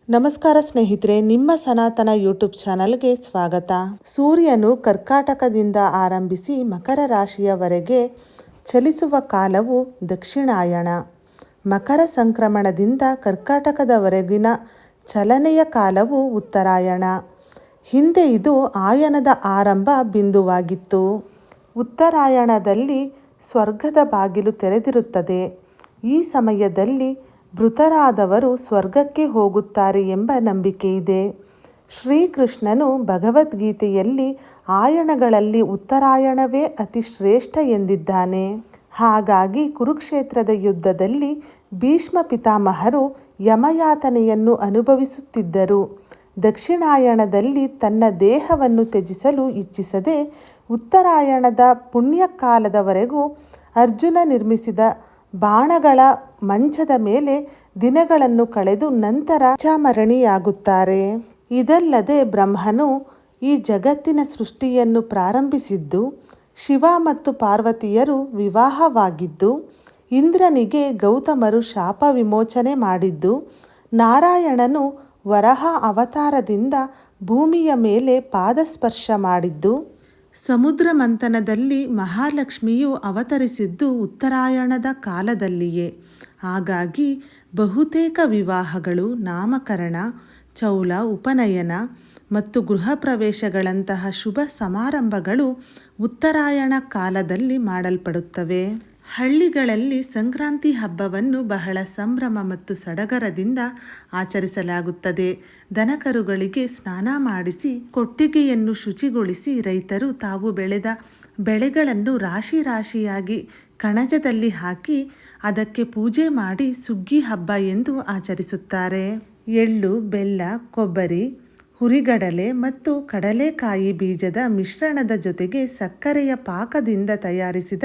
ನಮಸ್ಕಾರ ಸ್ನೇಹಿತರೆ, ನಿಮ್ಮ ಸನಾತನ ಯೂಟ್ಯೂಬ್ ಚಾನಲ್ಗೆ ಸ್ವಾಗತ. ಸೂರ್ಯನು ಕರ್ಕಾಟಕದಿಂದ ಆರಂಭಿಸಿ ಮಕರ ರಾಶಿಯವರೆಗೆ ಚಲಿಸುವ ಕಾಲವು ದಕ್ಷಿಣಾಯಣ. ಮಕರ ಸಂಕ್ರಮಣದಿಂದ ಕರ್ಕಾಟಕದವರೆಗಿನ ಚಲನೆಯ ಕಾಲವು ಉತ್ತರಾಯಣ. ಹಿಂದೆ ಇದು ಆಯನದ ಆರಂಭ ಬಿಂದುವಾಗಿತ್ತು. ಉತ್ತರಾಯಣದಲ್ಲಿ ಸ್ವರ್ಗದ ಬಾಗಿಲು ತೆರೆದಿರುತ್ತದೆ. ಈ ಸಮಯದಲ್ಲಿ ಮೃತರಾದವರು ಸ್ವರ್ಗಕ್ಕೆ ಹೋಗುತ್ತಾರೆ ಎಂಬ ನಂಬಿಕೆಯಿದೆ. ಶ್ರೀಕೃಷ್ಣನು ಭಗವದ್ಗೀತೆಯಲ್ಲಿ ಆಯಣಗಳಲ್ಲಿ ಉತ್ತರಾಯಣವೇ ಅತಿ ಶ್ರೇಷ್ಠ ಎಂದಿದ್ದಾನೆ. ಹಾಗಾಗಿ ಕುರುಕ್ಷೇತ್ರದ ಯುದ್ಧದಲ್ಲಿ ಭೀಷ್ಮ ಪಿತಾಮಹರು ಯಮಯಾತನೆಯನ್ನು ಅನುಭವಿಸುತ್ತಿದ್ದರು. ದಕ್ಷಿಣಾಯಣದಲ್ಲಿ ತನ್ನ ದೇಹವನ್ನು ತ್ಯಜಿಸಲು ಇಚ್ಛಿಸದೆ ಉತ್ತರಾಯಣದ ಪುಣ್ಯಕಾಲದವರೆಗೂ ಅರ್ಜುನ ನಿರ್ಮಿಸಿದ ಬಾಣಗಳ ಮಂಚದ ಮೇಲೆ ದಿನಗಳನ್ನು ಕಳೆದು ನಂತರ ಚಾಮರಣಿಯಾಗುತ್ತಾರೆ. ಇದಲ್ಲದೆ ಬ್ರಹ್ಮನು ಈ ಜಗತ್ತಿನ ಸೃಷ್ಟಿಯನ್ನು ಪ್ರಾರಂಭಿಸಿದ್ದು, ಶಿವ ಮತ್ತು ಪಾರ್ವತಿಯರು ವಿವಾಹವಾಗಿದ್ದು, ಇಂದ್ರನಿಗೆ ಗೌತಮರು ಶಾಪ ವಿಮೋಚನೆ ಮಾಡಿದ್ದು, ನಾರಾಯಣನು ವರಹ ಅವತಾರದಿಂದ ಭೂಮಿಯ ಮೇಲೆ ಪಾದಸ್ಪರ್ಶ ಮಾಡಿದ್ದು, ಸಮುದ್ರ ಮಂಥನದಲ್ಲಿ ಮಹಾಲಕ್ಷ್ಮಿಯು ಅವತರಿಸಿದ್ದು ಉತ್ತರಾಯಣದ ಕಾಲದಲ್ಲಿಯೇ. ಹಾಗಾಗಿ ಬಹುತೇಕ ವಿವಾಹಗಳು, ನಾಮಕರಣ, ಚೌಲ, ಉಪನಯನ ಮತ್ತು ಗೃಹ ಪ್ರವೇಶಗಳಂತಹ ಶುಭ ಸಮಾರಂಭಗಳು ಉತ್ತರಾಯಣ ಕಾಲದಲ್ಲಿ ಮಾಡಲ್ಪಡುತ್ತವೆ. ಹಳ್ಳಿಗಳಲ್ಲಿ ಸಂಕ್ರಾಂತಿ ಹಬ್ಬವನ್ನು ಬಹಳ ಸಂಭ್ರಮ ಮತ್ತು ಸಡಗರದಿಂದ ಆಚರಿಸಲಾಗುತ್ತದೆ. ದನಕರುಗಳಿಗೆ ಸ್ನಾನ ಮಾಡಿಸಿ ಕೊಟ್ಟಿಗೆಯನ್ನು ಶುಚಿಗೊಳಿಸಿ ರೈತರು ತಾವು ಬೆಳೆದ ಬೆಳೆಗಳನ್ನು ರಾಶಿ ರಾಶಿಯಾಗಿ ಕಣಜದಲ್ಲಿ ಹಾಕಿ ಅದಕ್ಕೆ ಪೂಜೆ ಮಾಡಿ ಸುಗ್ಗಿ ಹಬ್ಬ ಎಂದು ಆಚರಿಸುತ್ತಾರೆ. ಎಳ್ಳು, ಬೆಲ್ಲ, ಕೊಬ್ಬರಿ, ಹುರಿಗಡಲೆ ಮತ್ತು ಕಡಲೆಕಾಯಿ ಬೀಜದ ಮಿಶ್ರಣದ ಜೊತೆಗೆ ಸಕ್ಕರೆಯ ಪಾಕದಿಂದ ತಯಾರಿಸಿದ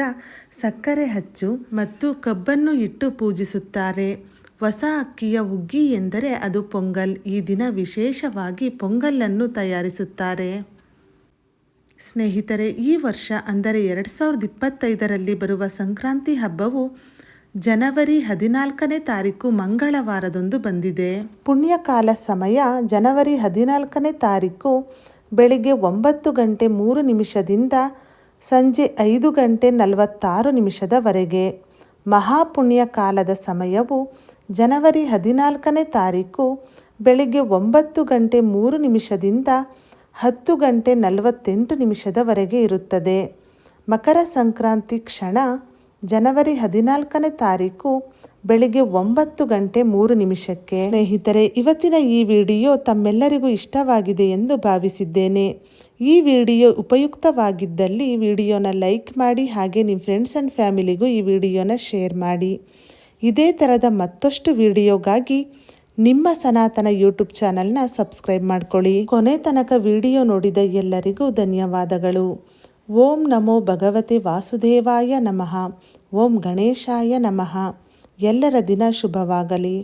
ಸಕ್ಕರೆ ಅಚ್ಚು ಮತ್ತು ಕಬ್ಬನ್ನು ಇಟ್ಟು ಪೂಜಿಸುತ್ತಾರೆ. ಹೊಸ ಅಕ್ಕಿಯ ಹುಗ್ಗಿ ಎಂದರೆ ಅದು ಪೊಂಗಲ್. ಈ ದಿನ ವಿಶೇಷವಾಗಿ ಪೊಂಗಲನ್ನು ತಯಾರಿಸುತ್ತಾರೆ. ಸ್ನೇಹಿತರೆ, ಈ ವರ್ಷ ಅಂದರೆ 2025ರಲ್ಲಿ ಬರುವ ಸಂಕ್ರಾಂತಿ ಹಬ್ಬವು ಜನವರಿ 14ನೇ ತಾರೀಕು ಮಂಗಳವಾರದಂದು ಬಂದಿದೆ. ಪುಣ್ಯಕಾಲ ಸಮಯ ಜನವರಿ 14ನೇ ತಾರೀಕು ಬೆಳಿಗ್ಗೆ 9:03 ಸಂಜೆ 5:46 ಮಹಾಪುಣ್ಯಕಾಲದ ಸಮಯವು ಜನವರಿ 14ನೇ ತಾರೀಕು ಬೆಳಿಗ್ಗೆ 9:03 10:48 ಇರುತ್ತದೆ. ಮಕರ ಸಂಕ್ರಾಂತಿ ಕ್ಷಣ ಜನವರಿ 14ನೇ ತಾರೀಕು ಬೆಳಿಗ್ಗೆ 9:03. ಸ್ನೇಹಿತರೆ, ಇವತ್ತಿನ ಈ ವಿಡಿಯೋ ತಮ್ಮೆಲ್ಲರಿಗೂ ಇಷ್ಟವಾಗಿದೆ ಎಂದು ಭಾವಿಸಿದ್ದೇನೆ. ಈ ವಿಡಿಯೋ ಉಪಯುಕ್ತವಾಗಿದ್ದಲ್ಲಿ ವಿಡಿಯೋನ ಲೈಕ್ ಮಾಡಿ, ಹಾಗೆ ನಿಮ್ಮ ಫ್ರೆಂಡ್ಸ್ ಆ್ಯಂಡ್ ಫ್ಯಾಮಿಲಿಗೂ ಈ ವಿಡಿಯೋನ ಶೇರ್ ಮಾಡಿ. ಇದೇ ಥರದ ಮತ್ತಷ್ಟು ವಿಡಿಯೋಗಾಗಿ ನಿಮ್ಮ ಸನಾತನ ಯೂಟ್ಯೂಬ್ ಚಾನಲ್ನ ಸಬ್ಸ್ಕ್ರೈಬ್ ಮಾಡ್ಕೊಳ್ಳಿ. ಕೊನೆ ತನಕ ವಿಡಿಯೋ ನೋಡಿದ ಎಲ್ಲರಿಗೂ ಧನ್ಯವಾದಗಳು. ಓಂ ನಮೋ ಭಗವತೆ ವಾಸುದೇವಾಯ ನಮಃ. ಓಂ ಗಣೇಶಾಯ ನಮಃ. ಎಲ್ಲರ ದಿನ ಶುಭವಾಗಲಿ.